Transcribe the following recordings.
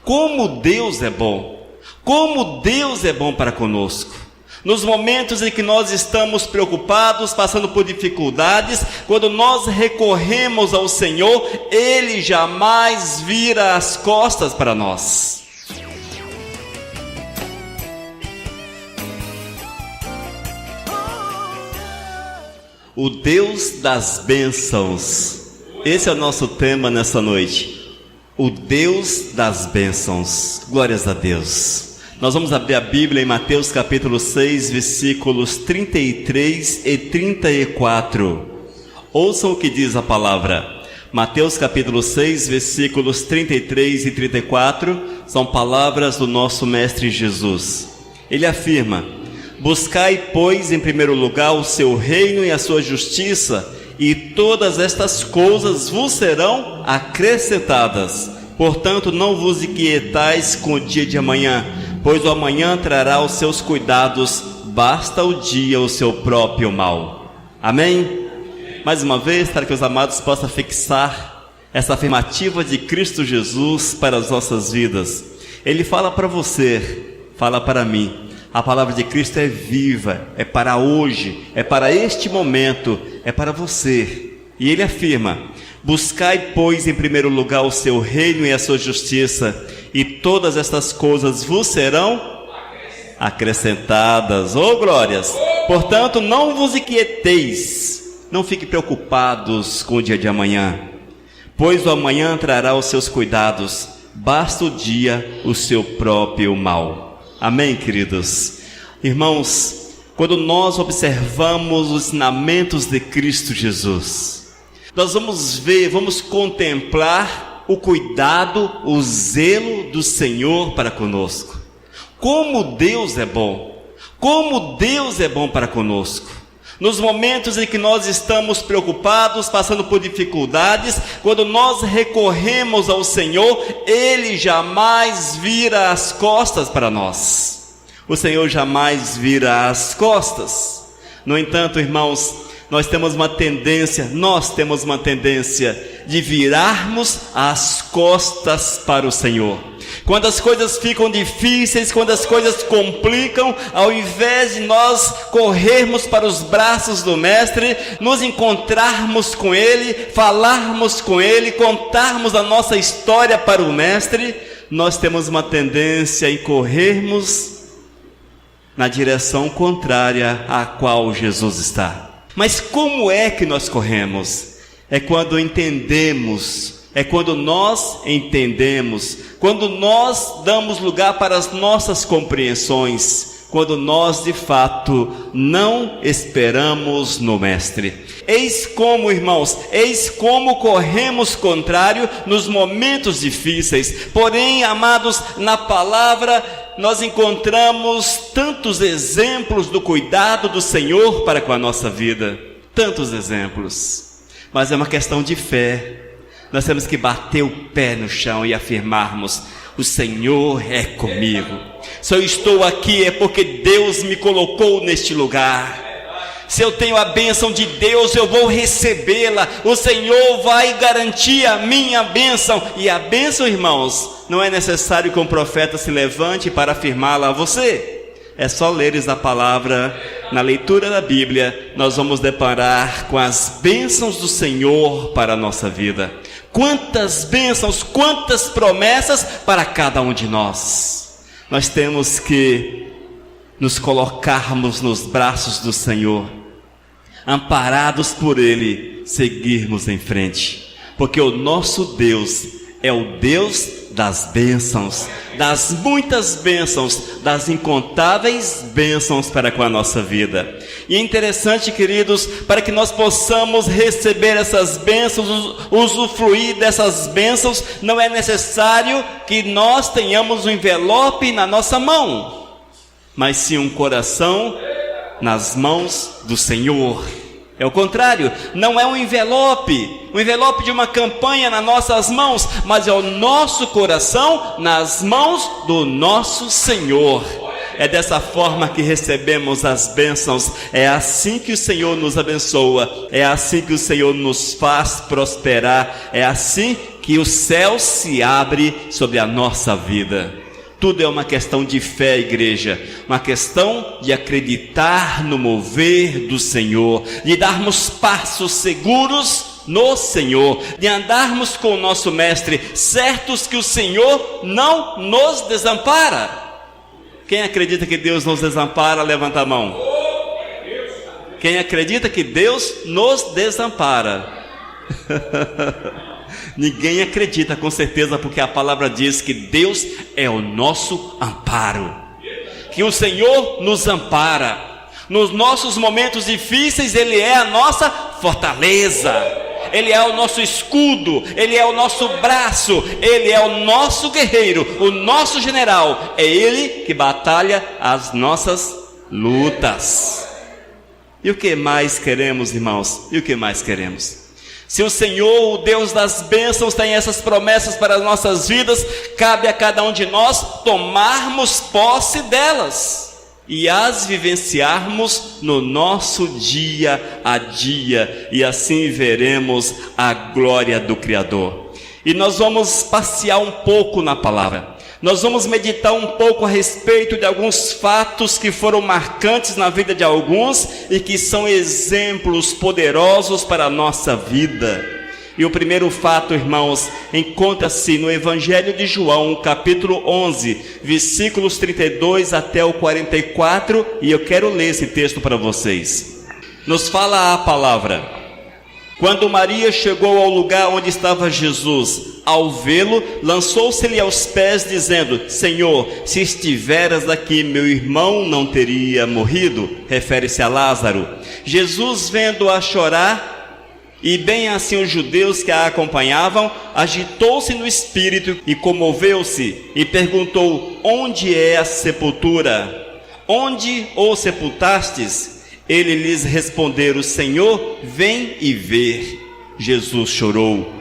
Como Deus é bom! Como Deus é bom para conosco! Nos momentos em que nós estamos preocupados, passando por dificuldades, quando nós recorremos ao Senhor, Ele jamais vira as costas para nós. O Deus das bênçãos. Esse é o nosso tema nessa noite. O Deus das bênçãos. Glórias a Deus. Nós vamos abrir a Bíblia em Mateus capítulo 6, versículos 33 e 34. Ouçam o que diz a palavra. Mateus capítulo 6, versículos 33 e 34 são palavras do nosso Mestre Jesus. Ele afirma: buscai, pois, em primeiro lugar o seu reino e a sua justiça, e todas estas coisas vos serão acrescentadas. Portanto, não vos inquietais com o dia de amanhã, pois o amanhã trará os seus cuidados, basta o dia o seu próprio mal. Amém? Mais uma vez, para que os amados possam fixar essa afirmativa de Cristo Jesus para as nossas vidas. Ele fala para você, fala para mim. A palavra de Cristo é viva, é para hoje, é para este momento, é para você. E ele afirma: buscai, pois, em primeiro lugar o seu reino e a sua justiça, e todas estas coisas vos serão acrescentadas. Oh, glórias! Portanto, não vos inquieteis, não fiquem preocupados com o dia de amanhã, pois o amanhã trará os seus cuidados, basta o dia o seu próprio mal. Amém, queridos? Irmãos, quando nós observamos os ensinamentos de Cristo Jesus, nós vamos ver, vamos contemplar o cuidado, o zelo do Senhor para conosco. Como Deus é bom! Como Deus é bom para conosco! Nos momentos em que nós estamos preocupados, passando por dificuldades, quando nós recorremos ao Senhor, Ele jamais vira as costas para nós. O Senhor jamais vira as costas. No entanto, irmãos, nós temos uma tendência de virarmos as costas para o Senhor. Quando as coisas ficam difíceis, quando as coisas complicam, ao invés de nós corrermos para os braços do Mestre, nos encontrarmos com Ele, falarmos com Ele, contarmos a nossa história para o Mestre, nós temos uma tendência em corrermos na direção contrária à qual Jesus está. Mas como é que nós corremos? É quando entendemos, é quando nós entendemos, quando nós damos lugar para as nossas compreensões, quando nós de fato não esperamos no Mestre. Eis como, irmãos, eis como corremos contrário nos momentos difíceis. Porém, amados, na palavra nós encontramos tantos exemplos do cuidado do Senhor para com a nossa vida. Tantos exemplos. Mas é uma questão de fé. Nós temos que bater o pé no chão e afirmarmos: o Senhor é comigo. Se eu estou aqui é porque Deus me colocou neste lugar. Se eu tenho a bênção de Deus, eu vou recebê-la. O Senhor vai garantir a minha bênção. E a bênção, irmãos, não é necessário que um profeta se levante para afirmá-la a você. É só leres a palavra. Na leitura da Bíblia, nós vamos deparar com as bênçãos do Senhor para a nossa vida. Quantas bênçãos, quantas promessas para cada um de nós. Nós temos que nos colocarmos nos braços do Senhor, amparados por Ele, seguirmos em frente, porque o nosso Deus é o Deus das bênçãos, das muitas bênçãos, das incontáveis bênçãos para com a nossa vida. E é interessante, queridos, para que nós possamos receber essas bênçãos, usufruir dessas bênçãos, não é necessário que nós tenhamos um envelope na nossa mão, mas sim um coração nas mãos do Senhor. É o contrário, não é um envelope de uma campanha nas nossas mãos, mas é o nosso coração nas mãos do nosso Senhor. É dessa forma que recebemos as bênçãos, é assim que o Senhor nos abençoa, é assim que o Senhor nos faz prosperar, é assim que o céu se abre sobre a nossa vida. Tudo é uma questão de fé, igreja, uma questão de acreditar no mover do Senhor, de darmos passos seguros no Senhor, de andarmos com o nosso Mestre, certos que o Senhor não nos desampara. Quem acredita que Deus nos desampara, levanta a mão. Quem acredita que Deus nos desampara? Ninguém acredita, com certeza, porque a palavra diz que Deus é o nosso amparo, que o Senhor nos ampara. Nos nossos momentos difíceis, Ele é a nossa fortaleza, Ele é o nosso escudo, Ele é o nosso braço, Ele é o nosso guerreiro, o nosso general. É Ele que batalha as nossas lutas. E o que mais queremos, irmãos? E o que mais queremos? Se o Senhor, o Deus das bênçãos, tem essas promessas para as nossas vidas, cabe a cada um de nós tomarmos posse delas e as vivenciarmos no nosso dia a dia, e assim veremos a glória do Criador. E nós vamos passear um pouco na palavra. Nós vamos meditar um pouco a respeito de alguns fatos que foram marcantes na vida de alguns e que são exemplos poderosos para a nossa vida. E o primeiro fato, irmãos, encontra-se no Evangelho de João, capítulo 11, versículos 32 até o 44, e eu quero ler esse texto para vocês. Nos fala a palavra: quando Maria chegou ao lugar onde estava Jesus, ao vê-lo, lançou-se-lhe aos pés, dizendo: Senhor, se estiveras aqui, meu irmão não teria morrido. Refere-se a Lázaro. Jesus, vendo-a chorar, e bem assim os judeus que a acompanhavam, agitou-se no espírito e comoveu-se, e perguntou: onde é a sepultura? Onde o sepultastes? Ele lhes responderam: Senhor, vem e vê. Jesus chorou.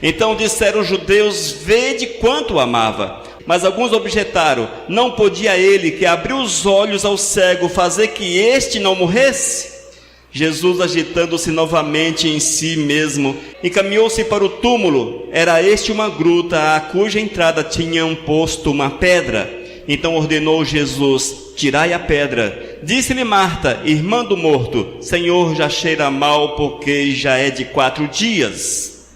Então disseram os judeus: vede quanto o amava. Mas alguns objetaram: não podia ele, que abriu os olhos ao cego, fazer que este não morresse? Jesus, agitando-se novamente em si mesmo, encaminhou-se para o túmulo. Era este uma gruta, a cuja entrada tinham posto uma pedra. Então ordenou Jesus: tirai a pedra. Disse-lhe Marta, irmã do morto: Senhor, já cheira mal, porque já é de 4 dias.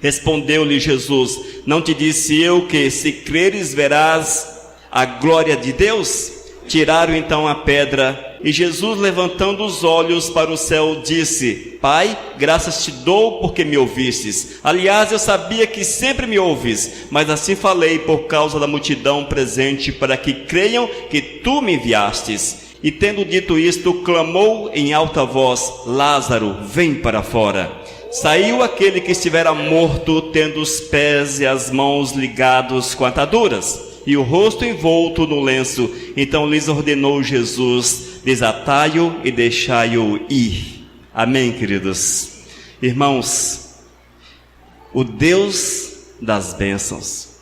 Respondeu-lhe Jesus: não te disse eu que, se creres, verás a glória de Deus? Tiraram então a pedra, e Jesus, levantando os olhos para o céu, disse: Pai, graças te dou porque me ouvistes. Aliás, eu sabia que sempre me ouves, mas assim falei por causa da multidão presente, para que creiam que tu me enviastes. E tendo dito isto, clamou em alta voz: Lázaro, vem para fora. Saiu aquele que estivera morto, tendo os pés e as mãos ligados com ataduras, e o rosto envolto no lenço. Então lhes ordenou Jesus: desatai-o e deixai-o ir. Amém, queridos irmãos. O Deus das bênçãos,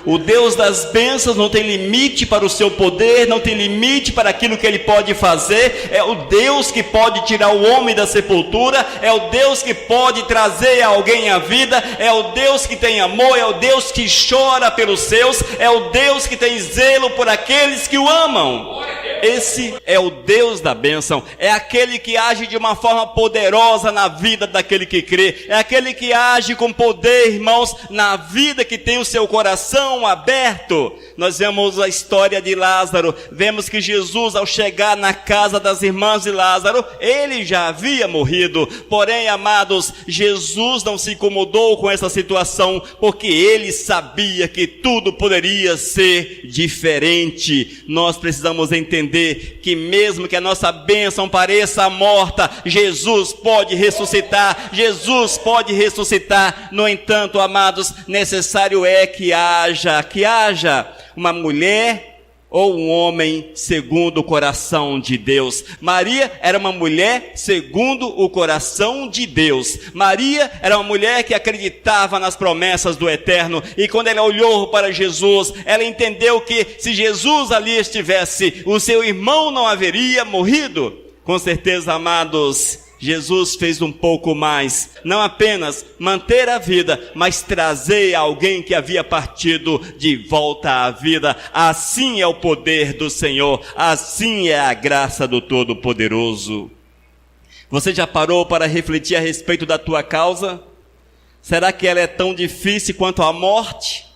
o Deus das bênçãos não tem limite para o seu poder, não tem limite para aquilo que Ele pode fazer. É o Deus que pode tirar o homem da sepultura, é o Deus que pode trazer alguém à vida, é o Deus que tem amor, é o Deus que chora pelos seus, é o Deus que tem zelo por aqueles que o amam. Esse é o Deus da bênção, é aquele que age de uma forma poderosa na vida daquele que crê, é aquele que age com poder, irmãos, na vida que tem o seu coração aberto. Nós vemos a história de Lázaro, vemos que Jesus, ao chegar na casa das irmãs de Lázaro, ele já havia morrido. Porém, amados, Jesus não se incomodou com essa situação, porque ele sabia que tudo poderia ser diferente. Nós precisamos entender que mesmo que a nossa bênção pareça morta, Jesus pode ressuscitar, Jesus pode ressuscitar. No entanto, amados, necessário é que haja uma mulher ou um homem segundo o coração de Deus. Maria era uma mulher segundo o coração de Deus. Maria era uma mulher que acreditava nas promessas do Eterno, e quando ela olhou para Jesus, ela entendeu que se Jesus ali estivesse, o seu irmão não haveria morrido. Com certeza, amados, Jesus fez um pouco mais, não apenas manter a vida, mas trazer alguém que havia partido de volta à vida. Assim é o poder do Senhor, assim é a graça do Todo-Poderoso. Você já parou para refletir a respeito da tua causa? Será que ela é tão difícil quanto a morte?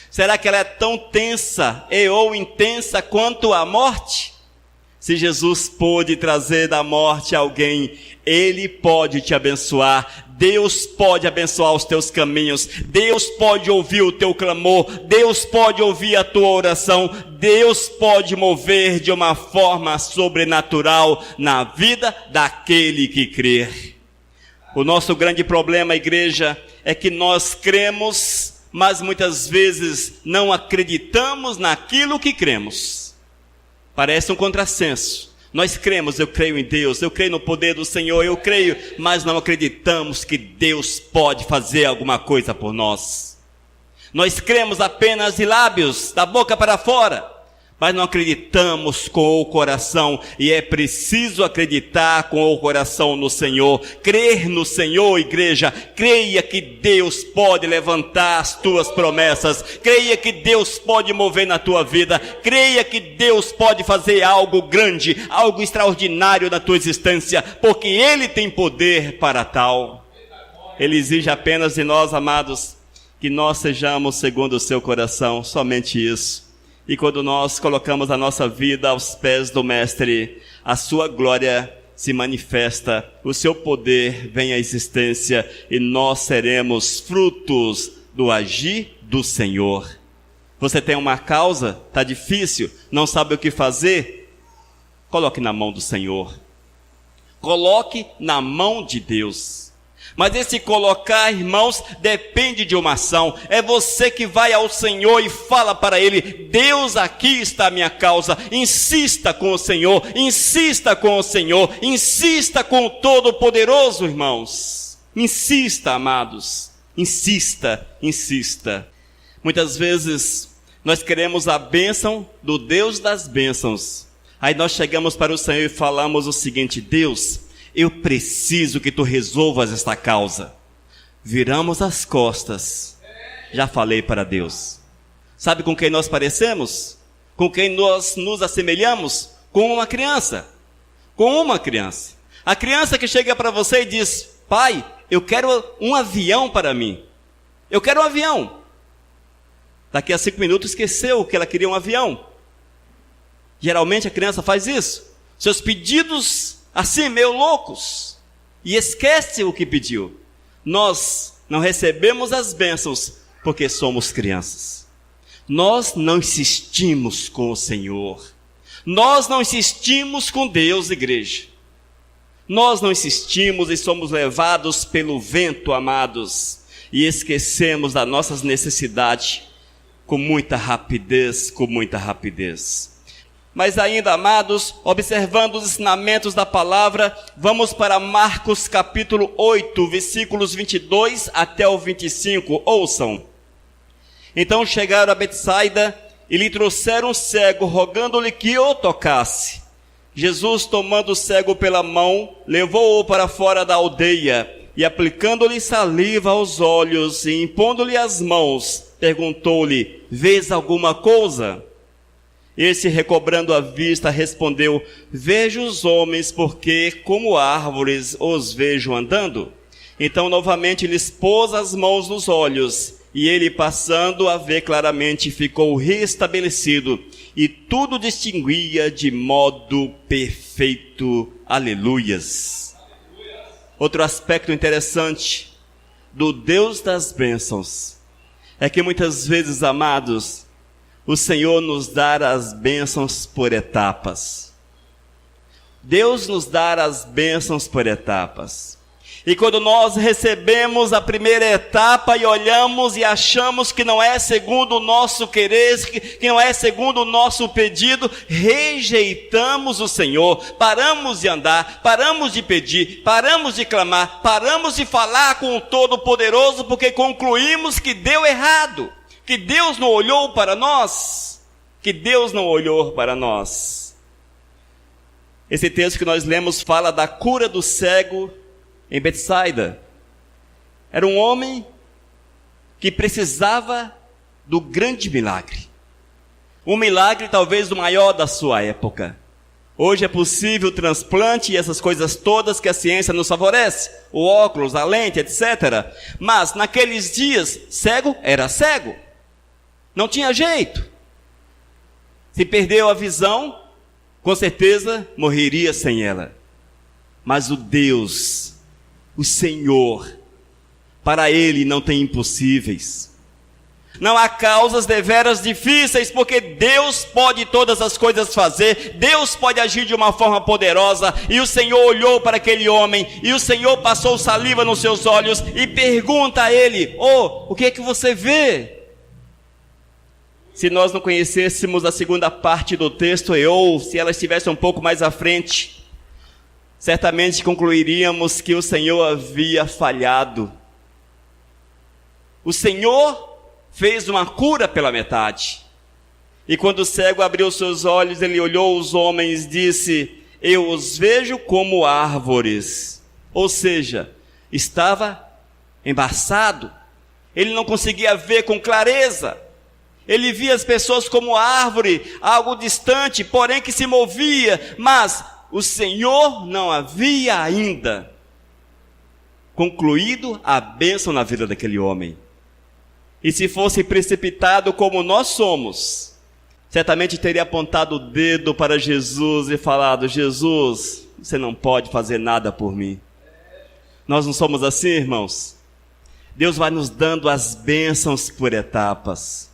Será que ela é tão tensa ou intensa quanto a morte? Se Jesus pôde trazer da morte alguém, Ele pode te abençoar. Deus pode abençoar os teus caminhos. Deus pode ouvir o teu clamor. Deus pode ouvir a tua oração. Deus pode mover de uma forma sobrenatural na vida daquele que crer. O nosso grande problema, igreja, é que nós cremos, mas muitas vezes não acreditamos naquilo que cremos. Parece um contrassenso. Nós cremos, eu creio em Deus, eu creio no poder do Senhor, eu creio, mas não acreditamos que Deus pode fazer alguma coisa por nós. Nós cremos apenas de lábios, da boca para fora, mas não acreditamos com o coração, e é preciso acreditar com o coração no Senhor, crer no Senhor, igreja. Creia que Deus pode levantar as tuas promessas, creia que Deus pode mover na tua vida, creia que Deus pode fazer algo grande, algo extraordinário na tua existência, porque Ele tem poder para tal. Ele exige apenas de nós, amados, que nós sejamos segundo o seu coração, somente isso. E quando nós colocamos a nossa vida aos pés do Mestre, a sua glória se manifesta, o seu poder vem à existência e nós seremos frutos do agir do Senhor. Você tem uma causa, está difícil, não sabe o que fazer? Coloque na mão do Senhor. Coloque na mão de Deus. Mas esse colocar, irmãos, depende de uma ação. É você que vai ao Senhor e fala para Ele: Deus, aqui está a minha causa. Insista com o Senhor, insista com o Senhor, insista com o Todo-Poderoso, irmãos. Insista, amados, insista, insista. Muitas vezes nós queremos a bênção do Deus das bênçãos. Aí nós chegamos para o Senhor e falamos o seguinte: Deus, eu preciso que tu resolvas esta causa. Viramos as costas. Já falei para Deus. Sabe com quem nós parecemos? Com quem nós nos assemelhamos? Com uma criança. Com uma criança. A criança que chega para você e diz: pai, eu quero um avião para mim. Eu quero um avião. Daqui a 5 minutos esqueceu que ela queria um avião. Geralmente a criança faz isso. Seus pedidos assim, meio loucos, e esquece o que pediu. Nós não recebemos as bênçãos porque somos crianças. Nós não insistimos com o Senhor. Nós não insistimos com Deus, igreja. Nós não insistimos e somos levados pelo vento, amados, e esquecemos das nossas necessidades com muita rapidez, com muita rapidez. Mas ainda, amados, observando os ensinamentos da palavra, vamos para Marcos capítulo 8, versículos 22 até o 25. Ouçam. Então chegaram a Betsaida e lhe trouxeram um cego, rogando-lhe que o tocasse. Jesus, tomando o cego pela mão, levou-o para fora da aldeia e, aplicando-lhe saliva aos olhos e impondo-lhe as mãos, perguntou-lhe: vês alguma coisa? Esse, recobrando a vista, respondeu: vejo os homens, porque como árvores os vejo andando. Então novamente lhes pôs as mãos nos olhos, e ele, passando a ver claramente, ficou restabelecido, e tudo distinguia de modo perfeito. Aleluias! Outro aspecto interessante do Deus das bênçãos é que muitas vezes, amados, o Senhor nos dá as bênçãos por etapas. Deus nos dá as bênçãos por etapas. E quando nós recebemos a primeira etapa e olhamos e achamos que não é segundo o nosso querer, que não é segundo o nosso pedido, rejeitamos o Senhor, paramos de andar, paramos de pedir, paramos de clamar, paramos de falar com o Todo-Poderoso, porque concluímos que deu errado. Que Deus não olhou para nós, que Deus não olhou para nós. Esse texto que nós lemos fala da cura do cego em Betsaida. Era um homem que precisava do grande milagre. Um milagre talvez o maior da sua época. Hoje é possível o transplante e essas coisas todas que a ciência nos favorece. O óculos, a lente, etc. Mas naqueles dias, cego era cego. Não tinha jeito. Se perdeu a visão, com certeza morreria sem ela. Mas o Deus, o Senhor, para Ele não tem impossíveis. Não há causas deveras difíceis, porque Deus pode todas as coisas fazer. Deus pode agir de uma forma poderosa. E o Senhor olhou para aquele homem, e o Senhor passou saliva nos seus olhos e pergunta a ele: o que é que você vê? Se nós não conhecêssemos a segunda parte do texto, ou se ela estivesse um pouco mais à frente, certamente concluiríamos que o Senhor havia falhado. O Senhor fez uma cura pela metade. E quando o cego abriu seus olhos, ele olhou os homens e disse: eu os vejo como árvores. Ou seja, estava embaçado. Ele não conseguia ver com clareza. Ele via as pessoas como árvore, algo distante, porém que se movia. Mas o Senhor não havia ainda concluído a bênção na vida daquele homem. E se fosse precipitado como nós somos, certamente teria apontado o dedo para Jesus e falado: Jesus, você não pode fazer nada por mim. Nós não somos assim, irmãos? Deus vai nos dando as bênçãos por etapas.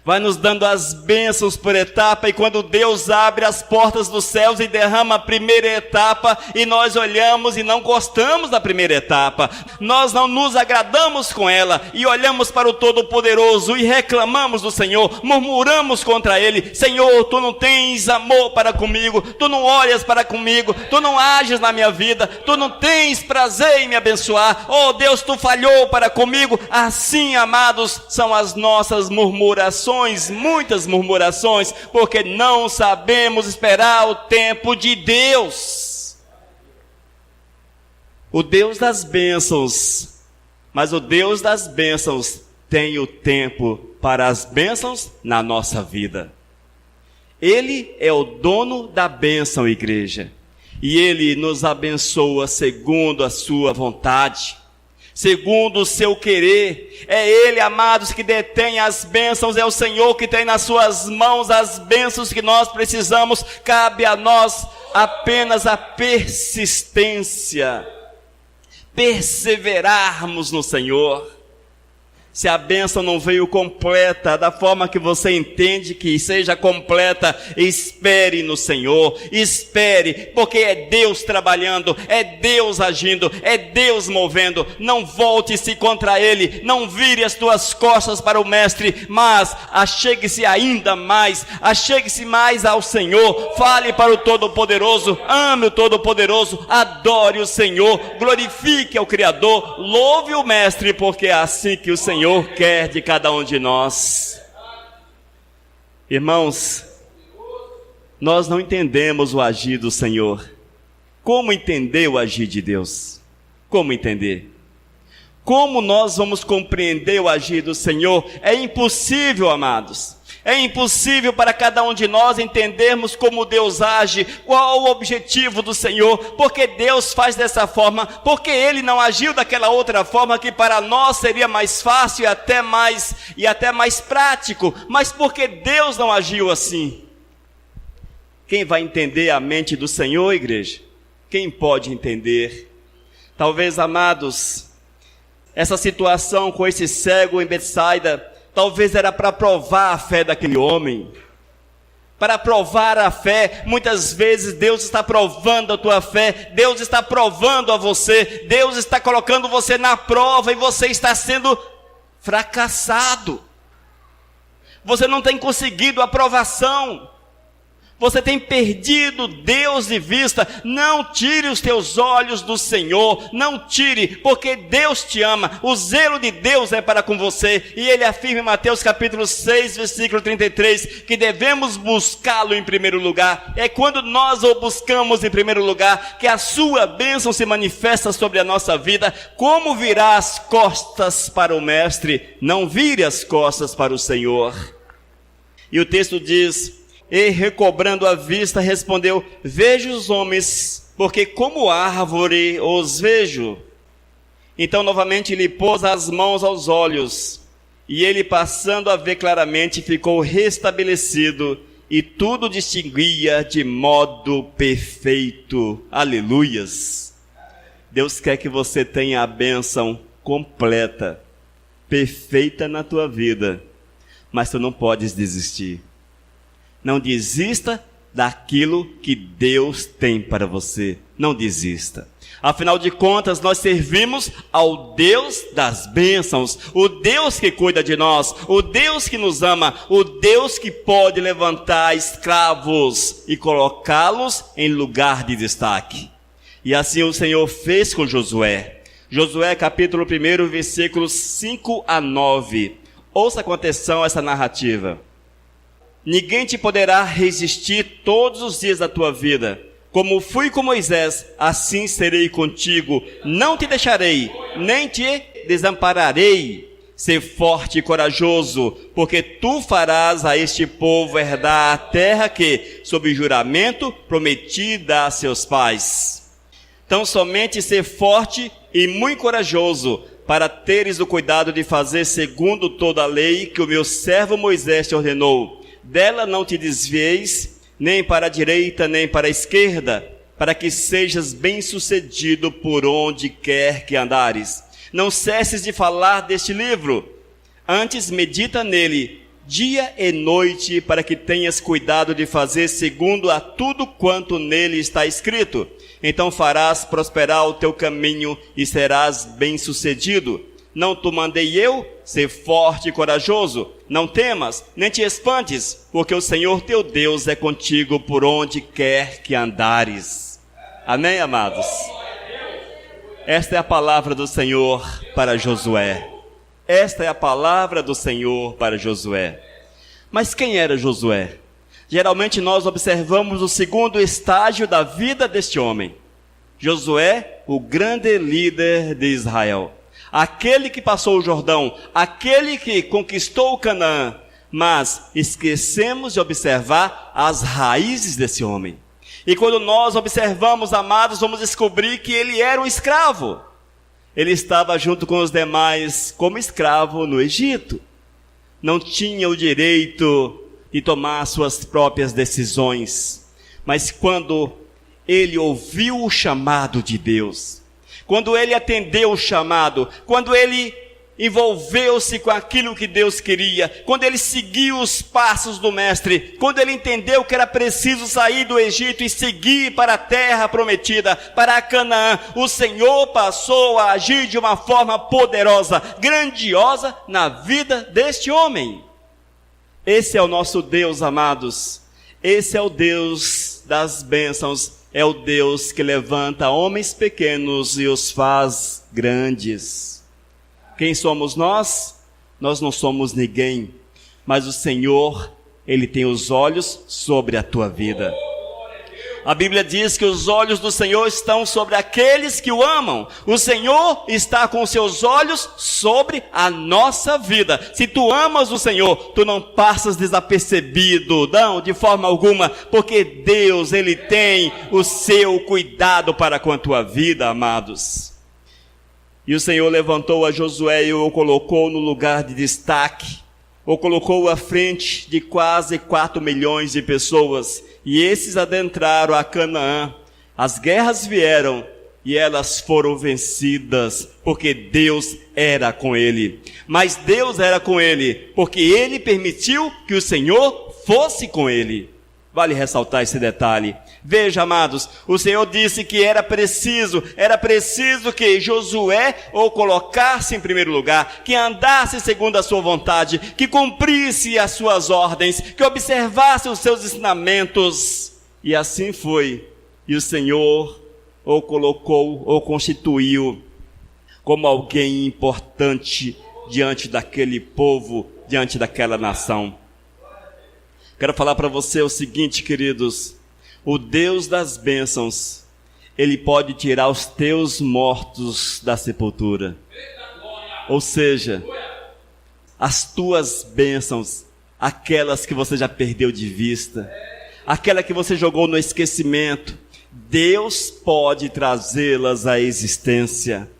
Vai nos dando as bênçãos por etapa, e quando Deus abre as portas dos céus e derrama a primeira etapa, e nós olhamos e não gostamos da primeira etapa, nós não nos agradamos com ela, e olhamos para o Todo-Poderoso e reclamamos do Senhor, murmuramos contra Ele: Senhor, Tu não tens amor para comigo, Tu não olhas para comigo, Tu não ages na minha vida, Tu não tens prazer em me abençoar, oh Deus, Tu falhou para comigo. Assim, amados, são as nossas murmurações, muitas murmurações, porque não sabemos esperar o tempo de Deus. O Deus das bênçãos, mas o Deus das bênçãos tem o tempo para as bênçãos na nossa vida. Ele é o dono da bênção, igreja, e Ele nos abençoa segundo a sua vontade, segundo o seu querer. É Ele, amados, que detém as bênçãos, é o Senhor que tem nas suas mãos as bênçãos que nós precisamos. Cabe a nós apenas a persistência, perseverarmos no Senhor. Se a bênção não veio completa, da forma que você entende que seja completa, espere no Senhor, espere, porque é Deus trabalhando, é Deus agindo, é Deus movendo. Não volte-se contra Ele, não vire as tuas costas para o Mestre, mas achegue-se ainda mais, achegue-se mais ao Senhor, fale para o Todo-Poderoso, ame o Todo-Poderoso, adore o Senhor, glorifique ao Criador, louve o Mestre, porque é assim que o Senhor quer de cada um de nós. Irmãos, nós não entendemos o agir do Senhor. Como entender o agir de Deus? Como entender? Como nós vamos compreender o agir do Senhor? É impossível, amados. É impossível para cada um de nós entendermos como Deus age, qual o objetivo do Senhor, porque Deus faz dessa forma, porque Ele não agiu daquela outra forma que para nós seria mais fácil e até mais prático, mas porque Deus não agiu assim. Quem vai entender a mente do Senhor, igreja? Quem pode entender? Talvez, amados, essa situação com esse cego em Betsaida, talvez era para provar a fé daquele homem. Para provar a fé, muitas vezes Deus está provando a tua fé, Deus está provando a você, Deus está colocando você na prova e você está sendo fracassado. Você não tem conseguido a aprovação. Você tem perdido Deus de vista. Não tire os teus olhos do Senhor. Não tire, porque Deus te ama. O zelo de Deus é para com você. E Ele afirma em Mateus capítulo 6, versículo 33, que devemos buscá-lo em primeiro lugar. É quando nós o buscamos em primeiro lugar, que a sua bênção se manifesta sobre a nossa vida. Como virar as costas para o Mestre? Não vire as costas para o Senhor. E o texto diz: e recobrando a vista, respondeu: vejo os homens, porque como árvore os vejo. Então novamente lhe pôs as mãos aos olhos, e ele, passando a ver claramente, ficou restabelecido, e tudo distinguia de modo perfeito. Aleluias! Deus quer que você tenha a bênção completa, perfeita na tua vida, mas tu não podes desistir. Não desista daquilo que Deus tem para você. Não desista. Afinal de contas, nós servimos ao Deus das bênçãos, o Deus que cuida de nós, o Deus que nos ama, o Deus que pode levantar escravos e colocá-los em lugar de destaque. E assim o Senhor fez com Josué. Josué capítulo 1, versículos 5 a 9. Ouça com atenção essa narrativa. Ninguém te poderá resistir todos os dias da tua vida. Como fui com Moisés, assim serei contigo. Não te deixarei, nem te desampararei. Ser forte e corajoso, porque tu farás a este povo herdar a terra que, sob juramento, prometi dar a seus pais. Então somente ser forte e muito corajoso, para teres o cuidado de fazer segundo toda a lei que o meu servo Moisés te ordenou. Dela não te desvieis, nem para a direita, nem para a esquerda, para que sejas bem-sucedido por onde quer que andares. Não cesses de falar deste livro, antes medita nele, dia e noite, para que tenhas cuidado de fazer segundo a tudo quanto nele está escrito. Então farás prosperar o teu caminho e serás bem-sucedido. Não te mandei eu? Ser forte e corajoso. Não temas, nem te espantes, porque o Senhor teu Deus é contigo por onde quer que andares. Amém, amados? Esta é a palavra do Senhor para Josué. Esta é a palavra do Senhor para Josué. Mas quem era Josué? Geralmente nós observamos o segundo estágio da vida deste homem. Josué, o grande líder de Israel. Aquele que passou o Jordão, aquele que conquistou o Canaã, mas esquecemos de observar as raízes desse homem. E quando nós observamos, amados, vamos descobrir que ele era um escravo. Ele estava junto com os demais como escravo no Egito. Não tinha o direito de tomar suas próprias decisões. Mas quando ele ouviu o chamado de Deus, quando ele atendeu o chamado, quando ele envolveu-se com aquilo que Deus queria, quando ele seguiu os passos do Mestre, quando ele entendeu que era preciso sair do Egito e seguir para a terra prometida, para Canaã, o Senhor passou a agir de uma forma poderosa, grandiosa na vida deste homem. Esse é o nosso Deus, amados. Esse é o Deus das bênçãos. É o Deus que levanta homens pequenos e os faz grandes. Quem somos nós? Nós não somos ninguém, mas o Senhor, Ele tem os olhos sobre a tua vida. A Bíblia diz que os olhos do Senhor estão sobre aqueles que o amam. O Senhor está com seus olhos sobre a nossa vida. Se tu amas o Senhor, tu não passas desapercebido, não, de forma alguma, porque Deus, Ele tem o seu cuidado para com a tua vida, amados. E o Senhor levantou a Josué e o colocou no lugar de destaque. O colocou à frente de quase 4 milhões de pessoas. E esses adentraram a Canaã. As guerras vieram e elas foram vencidas, porque Deus era com ele. Mas Deus era com ele, porque ele permitiu que o Senhor fosse com ele. Vale ressaltar esse detalhe. Veja, amados, o Senhor disse que era preciso que Josué o colocasse em primeiro lugar, que andasse segundo a sua vontade, que cumprisse as suas ordens, que observasse os seus ensinamentos. E assim foi. E o Senhor o colocou, o constituiu como alguém importante diante daquele povo, diante daquela nação. Quero falar para você o seguinte, queridos: o Deus das bênçãos, Ele pode tirar os teus mortos da sepultura. Ou seja, as tuas bênçãos, aquelas que você já perdeu de vista, aquela que você jogou no esquecimento, Deus pode trazê-las à existência.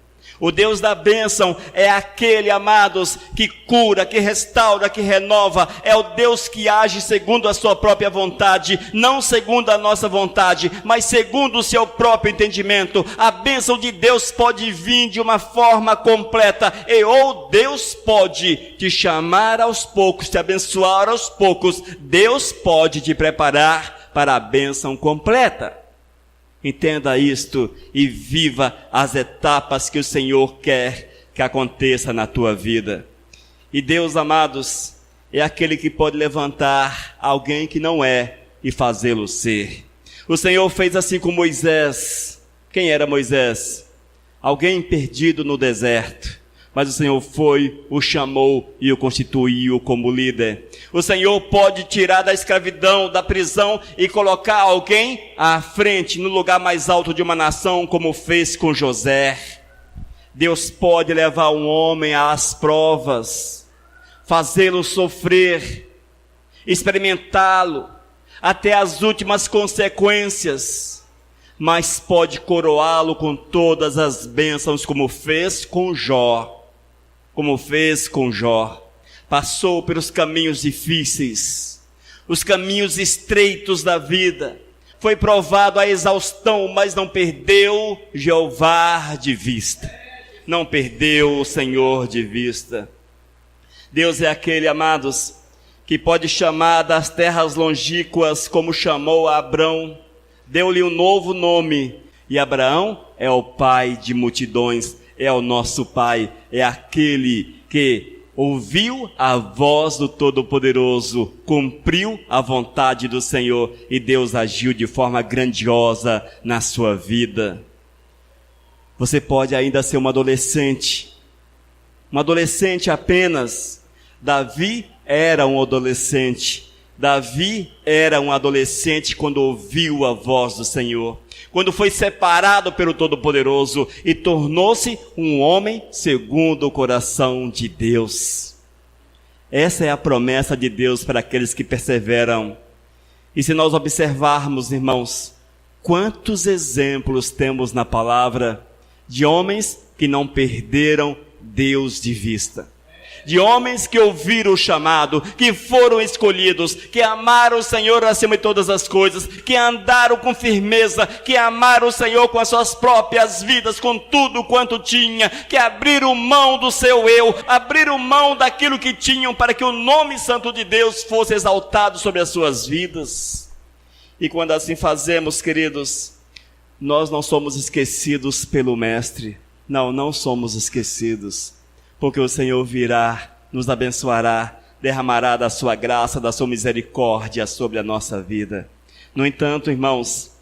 O Deus da bênção é aquele, amados, que cura, que restaura, que renova. É o Deus que age segundo a sua própria vontade, não segundo a nossa vontade, mas segundo o seu próprio entendimento. A bênção de Deus pode vir de uma forma completa, ou Deus pode te chamar aos poucos, te abençoar aos poucos. Deus pode te preparar para a bênção completa. Entenda isto e viva as etapas que o Senhor quer que aconteça na tua vida. E Deus, amados, é aquele que pode levantar alguém que não é e fazê-lo ser. O Senhor fez assim com Moisés. Quem era Moisés? Alguém perdido no deserto. Mas o Senhor foi, o chamou e o constituiu como líder. O Senhor pode tirar da escravidão, da prisão e colocar alguém à frente, no lugar mais alto de uma nação, como fez com José. Deus pode levar um homem às provas, fazê-lo sofrer, experimentá-lo até as últimas consequências, mas pode coroá-lo com todas as bênçãos, como fez com Jó. Passou pelos caminhos difíceis, os caminhos estreitos da vida, foi provado à exaustão, mas não perdeu Jeová de vista, não perdeu o Senhor de vista. Deus é aquele, amados, que pode chamar das terras longínquas, como chamou a Abrão, deu-lhe um novo nome, e Abraão é o pai de multidões. É o nosso Pai, é aquele que ouviu a voz do Todo-Poderoso, cumpriu a vontade do Senhor e Deus agiu de forma grandiosa na sua vida. Você pode ainda ser um adolescente apenas. Davi era um adolescente quando ouviu a voz do Senhor, quando foi separado pelo Todo-Poderoso e tornou-se um homem segundo o coração de Deus. Essa é a promessa de Deus para aqueles que perseveram. E se nós observarmos, irmãos, quantos exemplos temos na palavra de homens que não perderam Deus de vista. De homens que ouviram o chamado, que foram escolhidos, que amaram o Senhor acima de todas as coisas, que andaram com firmeza, que amaram o Senhor com as suas próprias vidas, com tudo quanto tinha, que abriram mão do seu eu, abriram mão daquilo que tinham para que o nome santo de Deus fosse exaltado sobre as suas vidas. E quando assim fazemos, queridos, nós não somos esquecidos pelo Mestre. Não somos esquecidos. Porque o Senhor virá, nos abençoará, derramará da sua graça, da sua misericórdia sobre a nossa vida. No entanto, irmãos,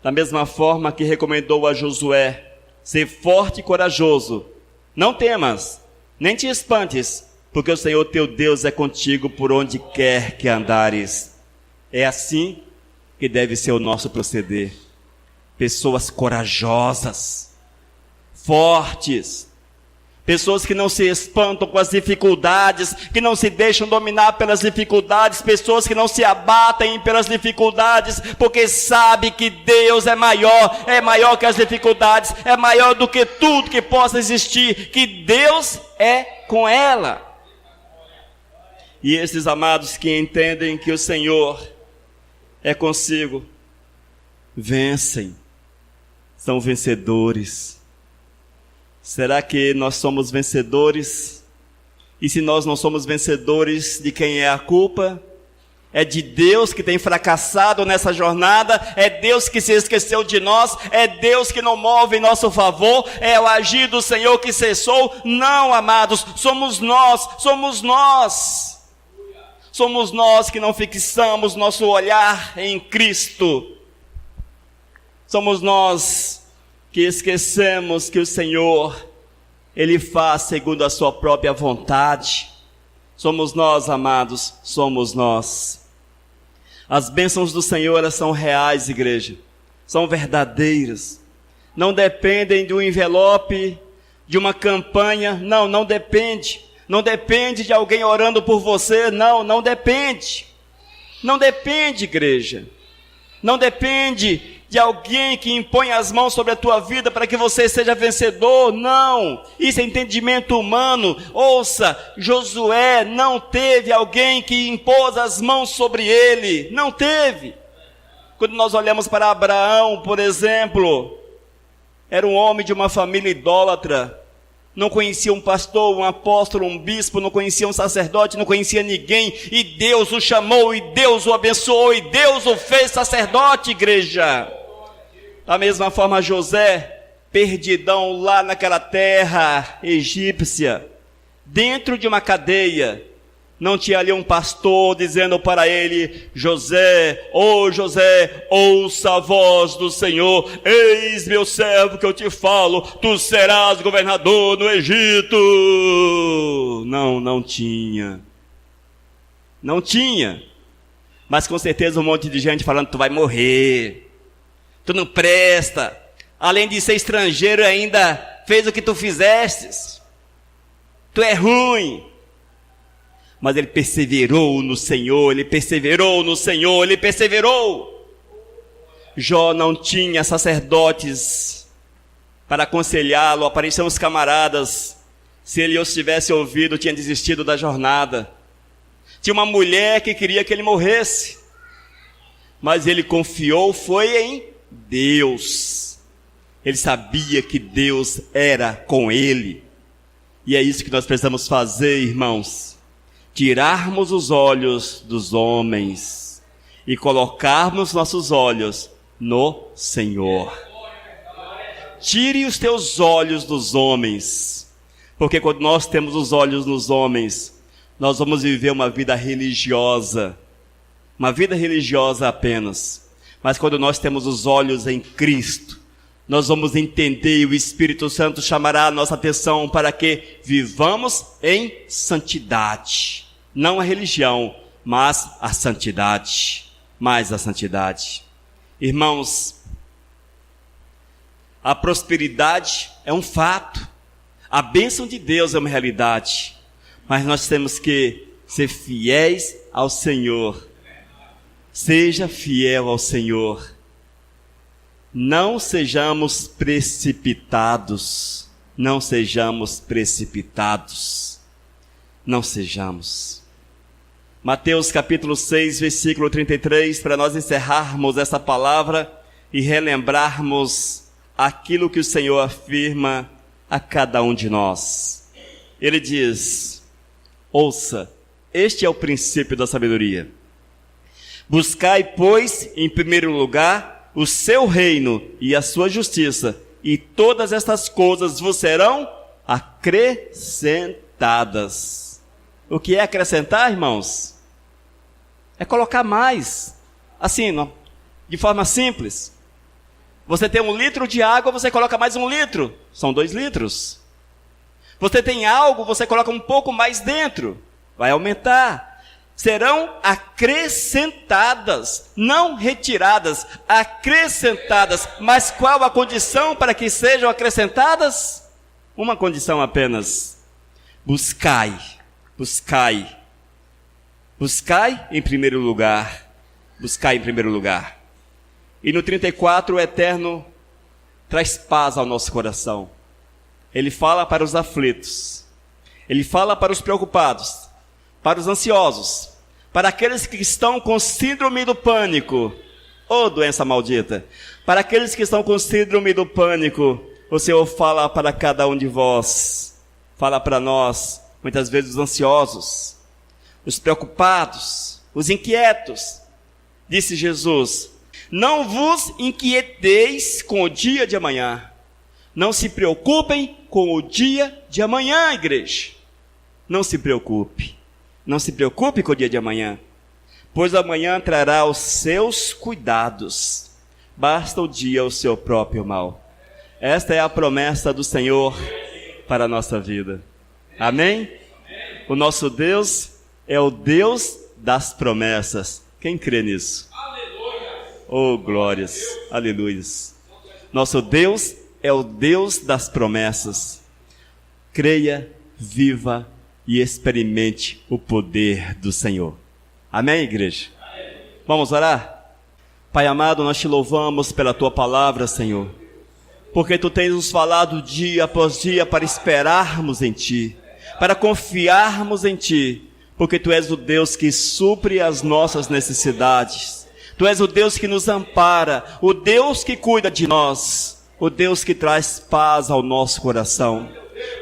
da mesma forma que recomendou a Josué, ser forte e corajoso, não temas, nem te espantes, porque o Senhor teu Deus é contigo por onde quer que andares. É assim que deve ser o nosso proceder. Pessoas corajosas, fortes, pessoas que não se espantam com as dificuldades, que não se deixam dominar pelas dificuldades, pessoas que não se abatem pelas dificuldades, porque sabe que Deus é maior que as dificuldades, é maior do que tudo que possa existir, que Deus é com ela. E esses amados que entendem que o Senhor é consigo, vencem, são vencedores. Será que nós somos vencedores? E se nós não somos vencedores, de quem é a culpa? É de Deus que tem fracassado nessa jornada, é Deus que se esqueceu de nós, é Deus que não move em nosso favor, é o agir do Senhor que cessou. Não, amados, somos nós. Somos nós que não fixamos nosso olhar em Cristo. Somos nós que esquecemos que o Senhor, Ele faz segundo a sua própria vontade. Somos nós, amados, somos nós. As bênçãos do Senhor, elas são reais, igreja. São verdadeiras. Não dependem do envelope, de uma campanha. Não depende. Não depende de alguém orando por você. Não depende. Não depende, igreja. Não depende de alguém que impõe as mãos sobre a tua vida para que você seja vencedor. Não, isso é entendimento humano. Ouça, Josué não teve alguém que impôs as mãos sobre ele. Não teve. Quando nós olhamos para Abraão, por exemplo, era um homem de uma família idólatra. Não conhecia um pastor, um apóstolo, um bispo, não conhecia um sacerdote, não conhecia ninguém. E Deus o chamou, e Deus o abençoou, e Deus o fez sacerdote, igreja. Da mesma forma, José, perdidão lá naquela terra egípcia, dentro de uma cadeia, não tinha ali um pastor dizendo para ele: José, ouça a voz do Senhor, eis meu servo que eu te falo, tu serás governador no Egito. Não tinha. Não tinha. Mas com certeza um monte de gente falando: tu vai morrer. Tu não presta, além de ser estrangeiro ainda fez o que tu fizestes, tu é ruim. Mas ele perseverou no Senhor, ele perseverou. Jó não tinha sacerdotes para aconselhá-lo, apareciam os camaradas, se ele os tivesse ouvido, tinha desistido da jornada. Tinha uma mulher que queria que ele morresse, mas ele confiou, foi em Deus. Ele sabia que Deus era com ele. E é isso que nós precisamos fazer, irmãos. Tirarmos os olhos dos homens e colocarmos nossos olhos no Senhor. Tire os teus olhos dos homens, porque quando nós temos os olhos nos homens, nós vamos viver uma vida religiosa apenas. Mas quando nós temos os olhos em Cristo, nós vamos entender, e o Espírito Santo chamará a nossa atenção para que vivamos em santidade. Não a religião, mas a santidade. Mais a santidade. Irmãos, a prosperidade é um fato. A bênção de Deus é uma realidade. Mas nós temos que ser fiéis ao Senhor. Seja fiel ao Senhor. Não sejamos precipitados. Não sejamos. Mateus capítulo 6, versículo 33, para nós encerrarmos essa palavra e relembrarmos aquilo que o Senhor afirma a cada um de nós. Ele diz: ouça, este é o princípio da sabedoria. Buscai, pois, em primeiro lugar, o seu reino e a sua justiça, e todas estas coisas vos serão acrescentadas. O que é acrescentar, irmãos? É colocar mais. Assim, de forma simples. Você tem 1 litro de água, você coloca mais 1 litro. São 2 litros. Você tem algo, você coloca um pouco mais dentro. Vai aumentar. Serão acrescentadas, não retiradas, acrescentadas. Mas qual a condição para que sejam acrescentadas? Uma condição apenas: buscai em primeiro lugar. E no 34 o Eterno traz paz ao nosso coração. Ele fala para os aflitos, ele fala para os preocupados, para os ansiosos, para aqueles que estão com síndrome do pânico. Doença maldita! Para aqueles que estão com síndrome do pânico, o Senhor fala para cada um de vós, fala para nós, muitas vezes os ansiosos, os preocupados, os inquietos. Disse Jesus: não vos inquieteis com o dia de amanhã. Não se preocupem com o dia de amanhã, igreja. Não se preocupe. Não se preocupe com o dia de amanhã, pois amanhã trará os seus cuidados. Basta o dia o seu próprio mal. Esta é a promessa do Senhor para a nossa vida. Amém? O nosso Deus é o Deus das promessas. Quem crê nisso? Oh, glórias, aleluias. Nosso Deus é o Deus das promessas. Creia, viva e experimente o poder do Senhor. Amém, igreja? Vamos orar? Pai amado, nós te louvamos pela tua palavra, Senhor, porque tu tens nos falado dia após dia para esperarmos em ti, para confiarmos em ti, porque tu és o Deus que supre as nossas necessidades. Tu és o Deus que nos ampara, o Deus que cuida de nós, o Deus que traz paz ao nosso coração.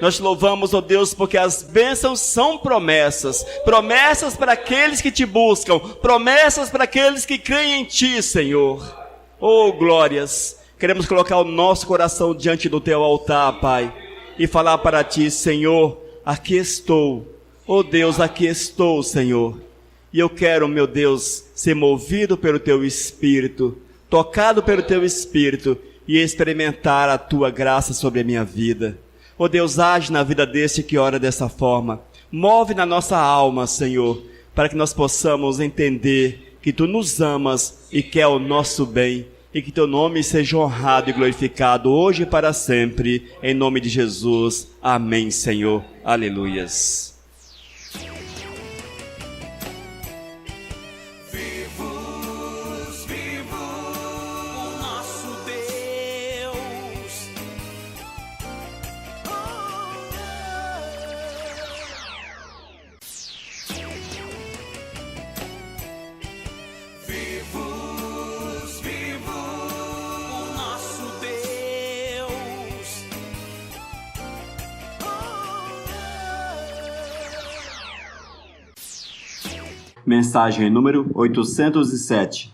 Nós te louvamos, ó Deus, porque as bênçãos são promessas, promessas para aqueles que te buscam, promessas para aqueles que creem em ti, Senhor. Oh, glórias! Queremos colocar o nosso coração diante do teu altar, Pai, e falar para ti: Senhor, aqui estou. Oh Deus, aqui estou, Senhor. E eu quero, meu Deus, ser movido pelo teu Espírito, tocado pelo teu Espírito e experimentar a tua graça sobre a minha vida. Oh Deus, age na vida deste que ora dessa forma. Move na nossa alma, Senhor, para que nós possamos entender que tu nos amas e quer o nosso bem, e que teu nome seja honrado e glorificado hoje e para sempre. Em nome de Jesus. Amém, Senhor. Aleluias. Mensagem número 807.